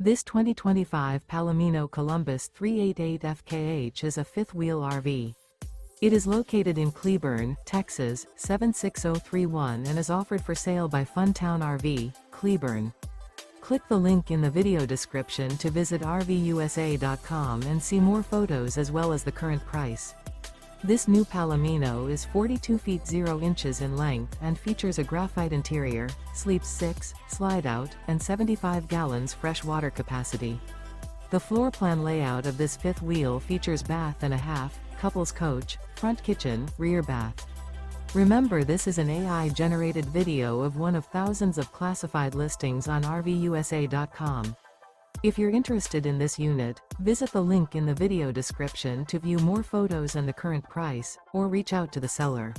This 2025 Palomino Columbus 388 FKH is a fifth-wheel RV. It is located in Cleburne, Texas, 76031 and is offered for sale by Funtown RV, Cleburne. Click the link in the video description to visit RVUSA.com and see more photos as well as the current price. This new Palomino is 42 feet 0 inches in length and features a graphite interior, sleeps 6, slide-out, and 75 gallons fresh water capacity. The floor plan layout of this fifth wheel features bath and a half, couples coach, front kitchen, rear bath. Remember, this is an AI-generated video of one of thousands of classified listings on RVUSA.com. If you're interested in this unit, visit the link in the video description to view more photos and the current price, or reach out to the seller.